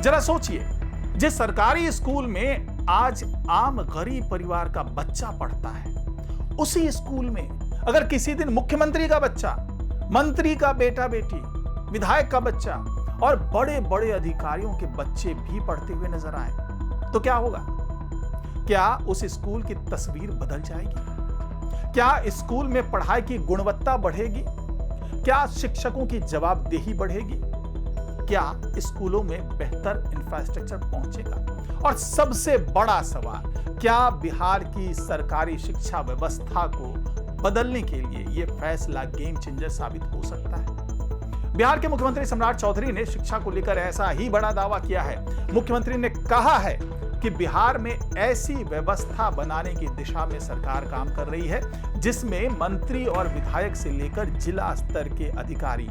जरा सोचिए, जिस सरकारी स्कूल में आज आम गरीब परिवार का बच्चा पढ़ता है, उसी स्कूल में अगर किसी दिन मुख्यमंत्री का बच्चा, मंत्री का बेटा बेटी, विधायक का बच्चा और बड़े बड़े अधिकारियों के बच्चे भी पढ़ते हुए नजर आए, तो क्या होगा? क्या उस स्कूल की तस्वीर बदल जाएगी? क्या स्कूल में पढ़ाई की गुणवत्ता बढ़ेगी? क्या शिक्षकों की जवाबदेही बढ़ेगी? क्या स्कूलों में बेहतर इंफ्रास्ट्रक्चर पहुंचेगा? और सबसे बड़ा सवाल, क्या बिहार की सरकारी शिक्षा व्यवस्था को बदलने के लिए यह फैसला गेम चेंजर साबित हो सकता है? बिहार के मुख्यमंत्री सम्राट चौधरी ने शिक्षा को लेकर ऐसा ही बड़ा दावा किया है। मुख्यमंत्री ने कहा है कि बिहार में ऐसी व्यवस्था बनाने की दिशा में सरकार काम कर रही है जिसमें मंत्री और विधायक से लेकर जिला स्तर के अधिकारी,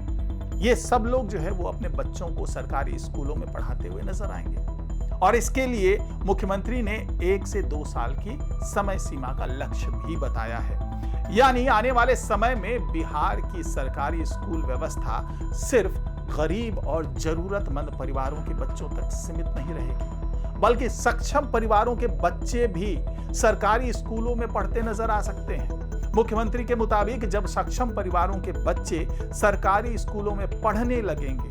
ये सब लोग जो है वो अपने बच्चों को सरकारी स्कूलों में पढ़ाते हुए नजर आएंगे। और इसके लिए मुख्यमंत्री ने 1 से 2 साल की समय सीमा का लक्ष्य भी बताया है। यानी आने वाले समय में बिहार की सरकारी स्कूल व्यवस्था सिर्फ गरीब और जरूरतमंद परिवारों के बच्चों तक सीमित नहीं रहेगी, बल्कि सक्षम परिवारों के बच्चे भी सरकारी स्कूलों में पढ़ते नजर आ सकते हैं। मुख्यमंत्री के मुताबिक जब सक्षम परिवारों के बच्चे सरकारी स्कूलों में पढ़ने लगेंगे,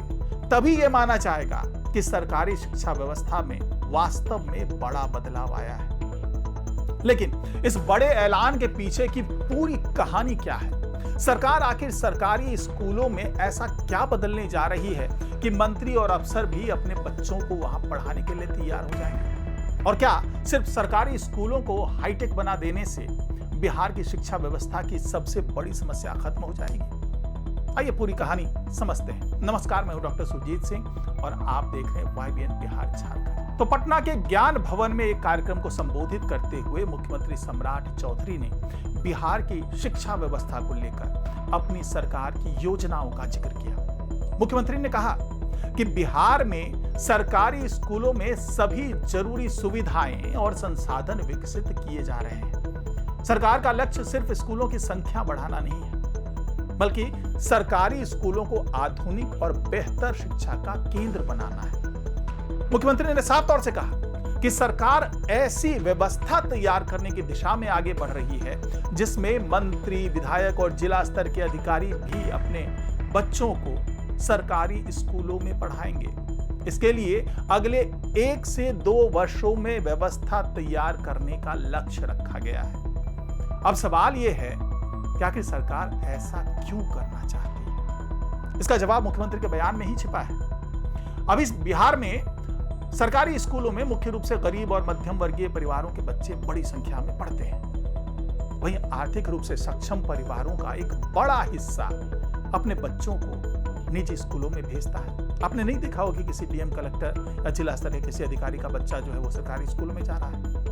तभी यह माना जाएगा कि सरकारी शिक्षा व्यवस्था में वास्तव में बड़ा बदलाव आया है। लेकिन इस बड़े ऐलान के पीछे की पूरी कहानी क्या है? सरकार आखिर सरकारी स्कूलों में ऐसा क्या बदलने जा रही है कि मंत्री और अफसर भी अपने बच्चों को वहां पढ़ाने के लिए तैयार हो जाएंगे? और क्या सिर्फ सरकारी स्कूलों को हाईटेक बना देने से बिहार की शिक्षा व्यवस्था की सबसे बड़ी समस्या खत्म हो जाएगी? आइए पूरी कहानी समझते हैं। नमस्कार, मैं हूं डॉक्टर सुरजीत सिंह और आप देख रहे हैं YBN बिहार झारखंड। तो पटना के ज्ञान भवन में एक कार्यक्रम को संबोधित करते हुए मुख्यमंत्री सम्राट चौधरी ने बिहार की शिक्षा व्यवस्था को लेकर अपनी सरकार की योजनाओं का जिक्र किया। मुख्यमंत्री ने कहा कि बिहार में सरकारी स्कूलों में सभी जरूरी सुविधाएं और संसाधन विकसित किए जा रहे हैं। सरकार का लक्ष्य सिर्फ स्कूलों की संख्या बढ़ाना नहीं है, बल्कि सरकारी स्कूलों को आधुनिक और बेहतर शिक्षा का केंद्र बनाना है। मुख्यमंत्री ने साफ तौर से कहा कि सरकार ऐसी व्यवस्था तैयार करने की दिशा में आगे बढ़ रही है जिसमें मंत्री, विधायक और जिला स्तर के अधिकारी भी अपने बच्चों को सरकारी स्कूलों में पढ़ाएंगे। इसके लिए अगले 1 से 2 वर्षों में व्यवस्था तैयार करने का लक्ष्य रखा गया है। अब सवाल यह है कि आखिर सरकार ऐसा क्यों करना चाहती है? इसका जवाब मुख्यमंत्री के बयान में ही छिपा है। अब इस बिहार में सरकारी स्कूलों में मुख्य रूप से गरीब और मध्यम वर्गीय परिवारों के बच्चे बड़ी संख्या में पढ़ते हैं। वहीं आर्थिक रूप से सक्षम परिवारों का एक बड़ा हिस्सा अपने बच्चों को निजी स्कूलों में भेजता है। आपने नहीं देखा होगा कि किसी डीएम, कलेक्टर या जिला स्तर के किसी अधिकारी का बच्चा जो है वो सरकारी स्कूल में जा रहा है।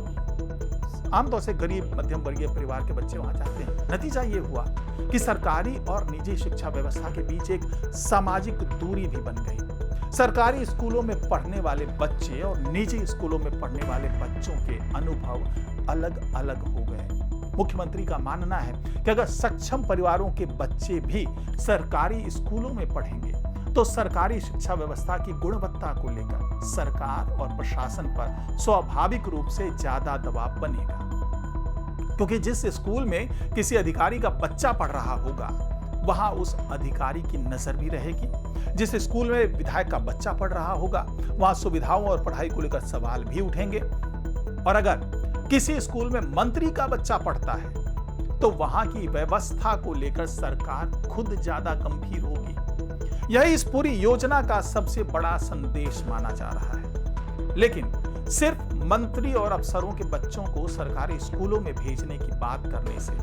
आमतौर से गरीब मध्यम वर्गीय परिवार के बच्चे वहां जाते हैं। नतीजा ये हुआ कि सरकारी और निजी शिक्षा व्यवस्था के बीच एक सामाजिक दूरी भी बन गई। सरकारी स्कूलों में पढ़ने वाले बच्चे और निजी स्कूलों में पढ़ने वाले बच्चों के अनुभव अलग अलग हो गए। मुख्यमंत्री का मानना है कि अगर सक्षम परिवारों के बच्चे भी सरकारी स्कूलों में पढ़ेंगे तो सरकारी शिक्षा व्यवस्था की गुणवत्ता को लेकर सरकार और प्रशासन पर स्वाभाविक रूप से ज्यादा दबाव बनेगा, क्योंकि जिस स्कूल में किसी अधिकारी का बच्चा पढ़ रहा होगा वहां उस अधिकारी की नजर भी रहेगी। जिस स्कूल में विधायक का बच्चा पढ़ रहा होगा वहां सुविधाओं और पढ़ाई को लेकर सवाल भी उठेंगे। और अगर किसी स्कूल में मंत्री का बच्चा पढ़ता है तो वहां की व्यवस्था को लेकर सरकार खुद ज्यादा गंभीर होगी। यही इस पूरी योजना का सबसे बड़ा संदेश माना जा रहा है। लेकिन सिर्फ मंत्री और अफसरों के बच्चों को सरकारी स्कूलों में भेजने की बात करने से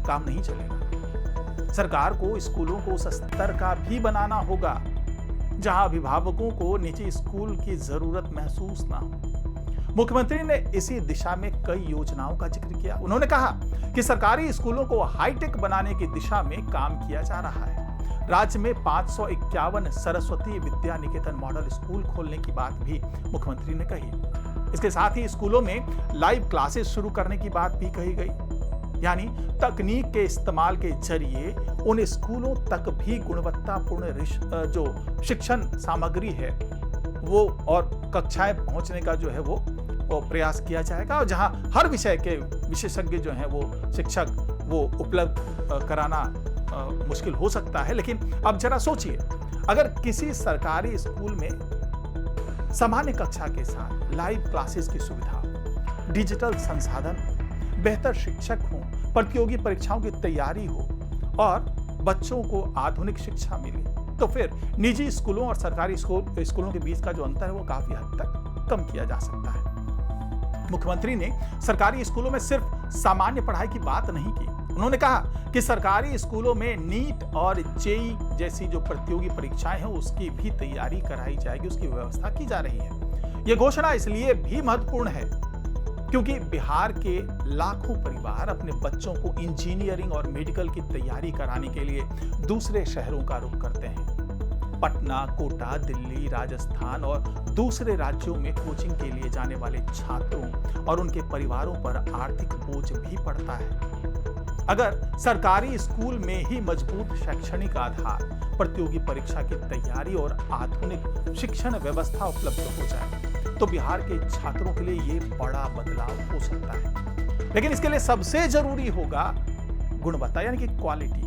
काम नहीं चलेगा। सरकार को स्कूलों को उस स्तर का भी बनाना होगा जहां अभिभावकों को निजी स्कूल की जरूरत महसूस ना हो। मुख्यमंत्री ने इसी दिशा में कई योजनाओं का जिक्र किया। उन्होंने कहा कि सरकारी स्कूलों को हाईटेक बनाने की दिशा में काम किया जा रहा है। राज्य में 551 सरस्वती विद्या निकेतन मॉडल स्कूल खोलने की बात भी मुख्यमंत्री ने कही। इसके साथ ही स्कूलों में लाइव क्लासेस शुरू करने की बात भी कही गई। यानी तकनीक के इस्तेमाल के जरिए उन स्कूलों तक भी गुणवत्तापूर्ण जो शिक्षण सामग्री है वो और कक्षाएं पहुंचने का जो है वो प्रयास किया जाएगा, और जहां हर विषय के विशेषज्ञ जो हैं वो शिक्षक वो उपलब्ध कराना मुश्किल हो सकता है। लेकिन अब जरा सोचिए, अगर किसी सरकारी स्कूल में सामान्य कक्षा के साथ लाइव क्लासेस की सुविधा, डिजिटल संसाधन, बेहतर शिक्षक हो, प्रतियोगी परीक्षाओं की तैयारी हो और बच्चों को आधुनिक शिक्षा मिले, तो फिर निजी स्कूलों और सरकारी स्कूलों के बीच का जो अंतर है वो काफी हद तक कम किया जा सकता है। मुख्यमंत्री ने सरकारी स्कूलों में सिर्फ सामान्य पढ़ाई की बात नहीं की। उन्होंने कहा कि सरकारी स्कूलों में नीट और जेई जैसी जो प्रतियोगी परीक्षाएं हैं उसकी भी तैयारी कराई जाएगी, उसकी व्यवस्था की जा रही है। यह घोषणा इसलिए भी महत्वपूर्ण है क्योंकि बिहार के लाखों परिवार अपने बच्चों को इंजीनियरिंग और मेडिकल की तैयारी कराने के लिए दूसरे शहरों का रुख करते हैं। पटना, कोटा, दिल्ली, राजस्थान और दूसरे राज्यों में कोचिंग के लिए जाने वाले छात्रों और उनके परिवारों पर आर्थिक बोझ भी पड़ता है। अगर सरकारी स्कूल में ही मजबूत शैक्षणिक आधार, प्रतियोगी परीक्षा की तैयारी और आधुनिक शिक्षण व्यवस्था उपलब्ध हो जाए तो बिहार के छात्रों के लिए ये बड़ा बदलाव हो सकता है। लेकिन इसके लिए सबसे जरूरी होगा गुणवत्ता, यानी कि क्वालिटी,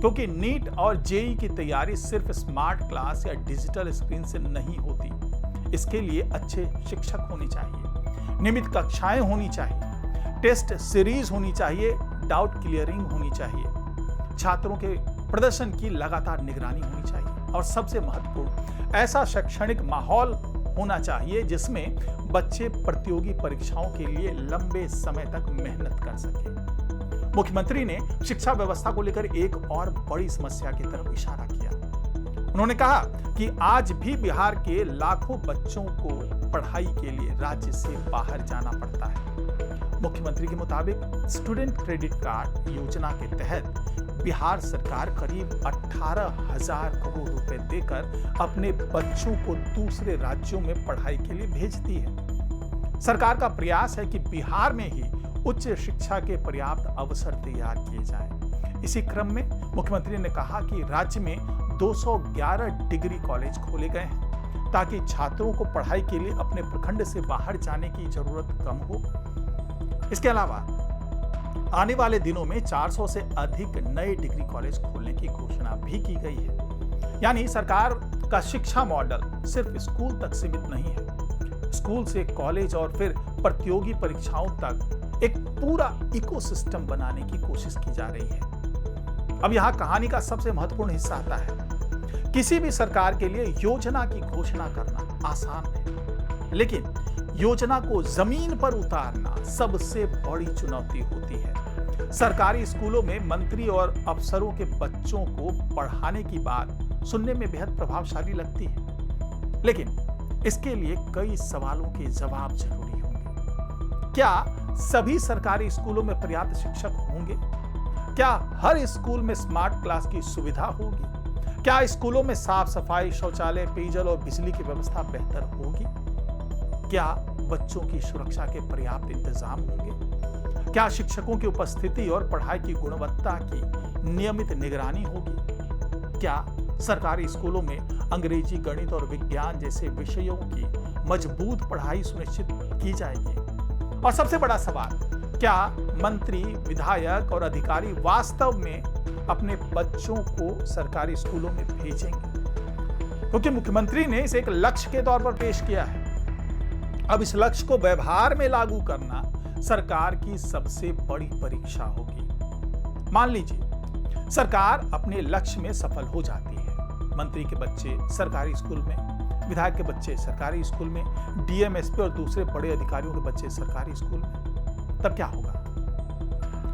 क्योंकि नीट और जेई की तैयारी सिर्फ स्मार्ट क्लास या डिजिटल स्क्रीन से नहीं होती। इसके लिए अच्छे शिक्षक होने चाहिए, नियमित कक्षाएं होनी चाहिए, टेस्ट सीरीज होनी चाहिए, डाउट क्लियरिंग होनी चाहिए, छात्रों के प्रदर्शन की लगातार निगरानी होनी चाहिए और सबसे महत्वपूर्ण ऐसा शैक्षणिक माहौल होना चाहिए जिसमें बच्चे प्रतियोगी परीक्षाओं के लिए लंबे समय तक मेहनत कर सकें। मुख्यमंत्री ने शिक्षा व्यवस्था को लेकर एक और बड़ी समस्या की तरफ इशारा किया। उन्होंने कहा कि आज भी बिहार के लाखों बच्चों को पढ़ाई के लिए राज्य से बाहर जाना पड़ता है। मुख्यमंत्री के मुताबिक स्टूडेंट क्रेडिट कार्ड योजना के तहत बिहार सरकार करीब 18,000 करोड़ रुपए देकर अपने बच्चों को दूसरे राज्यों में पढ़ाई के लिए भेजती है। सरकार का प्रयास है कि बिहार में ही उच्च शिक्षा के पर्याप्त अवसर तैयार किए जाएं। इसी क्रम में मुख्यमंत्री ने कहा कि राज्य में 211 डिग्री कॉलेज खोले गए हैं ताकि छात्रों को पढ़ाई के लिए अपने प्रखंड से बाहर जाने की जरूरत कम हो। इसके अलावा आने वाले दिनों में 400 से अधिक नए डिग्री कॉलेज खोलने की घोषणा भी की गई है। यानी सरकार का शिक्षा मॉडल सिर्फ स्कूल तक सीमित नहीं है, स्कूल से कॉलेज और फिर प्रतियोगी परीक्षाओं तक एक पूरा इकोसिस्टम बनाने की कोशिश की जा रही है। अब यहां कहानी का सबसे महत्वपूर्ण हिस्सा आता है। किसी भी सरकार के लिए योजना की घोषणा करना आसान है, लेकिन योजना को जमीन पर उतारना सबसे बड़ी चुनौती होती है। सरकारी स्कूलों में मंत्री और अफसरों के बच्चों को पढ़ाने की बात सुनने में बेहद प्रभावशाली लगती है, लेकिन इसके लिए कई सवालों के जवाब जरूरी होंगे। क्या सभी सरकारी स्कूलों में पर्याप्त शिक्षक होंगे? क्या हर स्कूल में स्मार्ट क्लास की सुविधा होगी? क्या स्कूलों में साफ सफाई, शौचालय, पेयजल और बिजली की व्यवस्था बेहतर होगी? क्या बच्चों की सुरक्षा के पर्याप्त इंतजाम होंगे? क्या शिक्षकों की उपस्थिति और पढ़ाई की गुणवत्ता की नियमित निगरानी होगी? क्या सरकारी स्कूलों में अंग्रेजी, गणित और विज्ञान जैसे विषयों की मजबूत पढ़ाई सुनिश्चित की जाएगी? और सबसे बड़ा सवाल, क्या मंत्री, विधायक और अधिकारी वास्तव में अपने बच्चों को सरकारी स्कूलों में भेजेंगे? क्योंकि मुख्यमंत्री ने इसे एक लक्ष्य के तौर पर पेश किया है। अब इस लक्ष्य को व्यवहार में लागू करना सरकार की सबसे बड़ी परीक्षा होगी। मान लीजिए सरकार अपने लक्ष्य में सफल हो जाती है, मंत्री के बच्चे सरकारी स्कूल में, विधायक के बच्चे सरकारी स्कूल में, डीएम, एसपी और दूसरे बड़े अधिकारियों के बच्चे सरकारी स्कूल में, तब क्या होगा?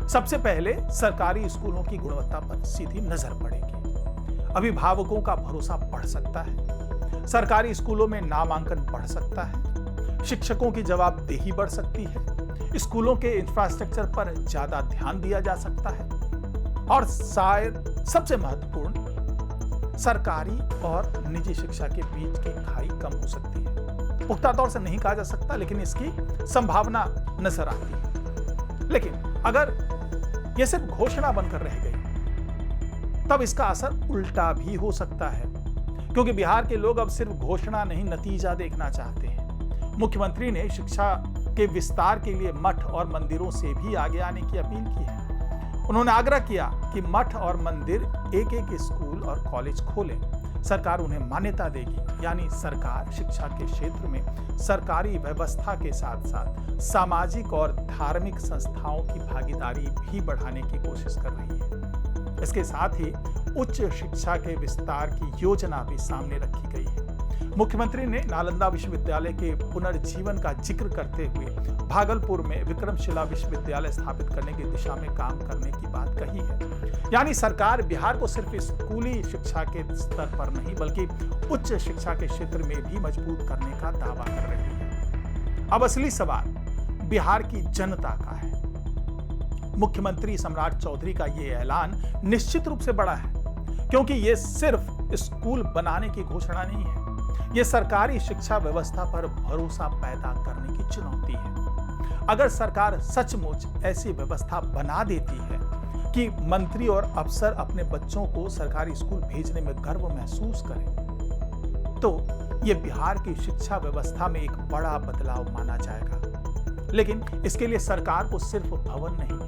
सबसे पहले सरकारी स्कूलों की गुणवत्ता पर सीधी नजर पड़ेगी। अभिभावकों का भरोसा बढ़ सकता है, सरकारी स्कूलों में नामांकन बढ़ सकता है, शिक्षकों की जवाबदेही बढ़ सकती है, स्कूलों के इंफ्रास्ट्रक्चर पर ज्यादा ध्यान दिया जा सकता है और शायद सबसे महत्वपूर्ण, सरकारी और निजी शिक्षा के बीच की खाई कम हो सकती है। पुख्ता तौर से नहीं कहा जा सकता, लेकिन इसकी संभावना नजर आती है। लेकिन अगर यह सिर्फ घोषणा बनकर रह गई, तब इसका असर उल्टा भी हो सकता है, क्योंकि बिहार के लोग अब सिर्फ घोषणा नहीं, नतीजा देखना चाहते हैं। मुख्यमंत्री ने शिक्षा के विस्तार के लिए मठ और मंदिरों से भी आगे आने की अपील की है। उन्होंने आग्रह किया कि मठ और मंदिर एक एक स्कूल और कॉलेज खोलें, सरकार उन्हें मान्यता देगी। यानी सरकार शिक्षा के क्षेत्र में सरकारी व्यवस्था के साथ साथ सामाजिक और धार्मिक संस्थाओं की भागीदारी भी बढ़ाने की कोशिश कर रही है। इसके साथ ही उच्च शिक्षा के विस्तार की योजना भी सामने रखी गई है। मुख्यमंत्री ने नालंदा विश्वविद्यालय के पुनर्जीवन का जिक्र करते हुए भागलपुर में विक्रमशिला विश्वविद्यालय स्थापित करने की दिशा में काम करने की बात कही है। यानी सरकार बिहार को सिर्फ स्कूली शिक्षा के स्तर पर नहीं बल्कि उच्च शिक्षा के क्षेत्र में भी मजबूत करने का दावा कर रही है। अब असली सवाल बिहार की जनता का है। मुख्यमंत्री सम्राट चौधरी का यह ऐलान निश्चित रूप से बड़ा है, क्योंकि यह सिर्फ स्कूल बनाने की घोषणा नहीं है, यह सरकारी शिक्षा व्यवस्था पर भरोसा पैदा करने की चुनौती है। अगर सरकार सचमुच ऐसी व्यवस्था बना देती है कि मंत्री और अफसर अपने बच्चों को सरकारी स्कूल भेजने में गर्व महसूस करें, तो यह बिहार की शिक्षा व्यवस्था में एक बड़ा बदलाव माना जाएगा। लेकिन इसके लिए सरकार को सिर्फ भवन नहीं,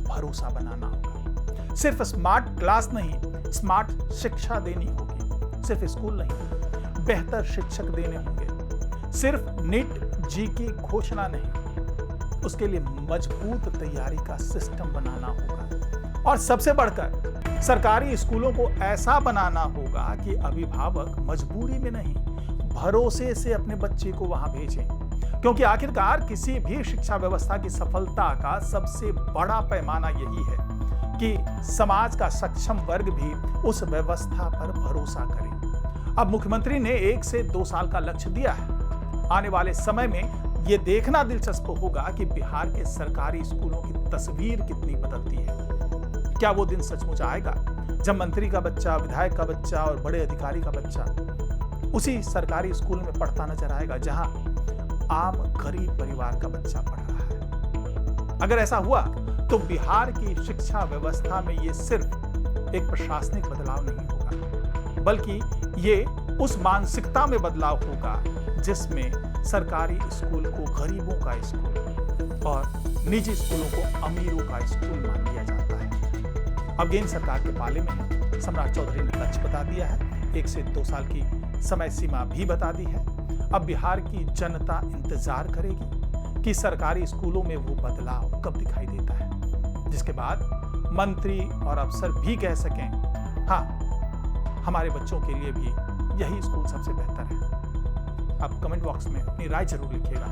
भरोसा बनाना होगा। सिर्फ स्मार्ट क्लास नहीं, स्मार्ट शिक्षा देनी होगी। सिर्फ स्कूल नहीं, बेहतर शिक्षक देने होंगे। सिर्फ नीट जी की घोषणा नहीं, उसके लिए मजबूत तैयारी का सिस्टम बनाना होगा। और सबसे बढ़कर सरकारी स्कूलों को ऐसा बनाना होगा कि अभिभावक मजबूरी में नहीं, भरोसे से अपने बच्चे को वहां भेजें। क्योंकि आखिरकार किसी भी शिक्षा व्यवस्था की सफलता का सबसे बड़ा पैमाना यही है कि समाज का सक्षम वर्ग भी उस व्यवस्था पर भरोसा करे। अब मुख्यमंत्री ने 1 से 2 साल का लक्ष्य दिया है। आने वाले समय में यह देखना दिलचस्प होगा कि बिहार के सरकारी स्कूलों की तस्वीर कितनी बदलती है। क्या वो दिन सचमुच आएगा जब मंत्री का बच्चा, विधायक का बच्चा और बड़े अधिकारी का बच्चा उसी सरकारी स्कूल में पढ़ता नजर आएगा जहां आम गरीब परिवार का बच्चा पढ़ रहा है? अगर ऐसा हुआ तो बिहार की शिक्षा व्यवस्था में यह सिर्फ एक प्रशासनिक बदलाव नहीं होगा, बल्कि ये उस मानसिकता में बदलाव होगा जिसमें सरकारी स्कूल को गरीबों का स्कूल और निजी स्कूलों को अमीरों का स्कूल मान लिया जाता है। अब गेंद सरकार के पाले में है। सम्राट चौधरी ने लक्ष्य बता दिया है, 1 से 2 साल की समय सीमा भी बता दी है। अब बिहार की जनता इंतजार करेगी कि सरकारी स्कूलों में वो बदलाव कब दिखाई देता है, जिसके बाद मंत्री और अफसर भी कह सकें, हाँ, हमारे बच्चों के लिए भी यही स्कूल सबसे बेहतर है। आप कमेंट बॉक्स में अपनी राय जरूर लिखिएगा।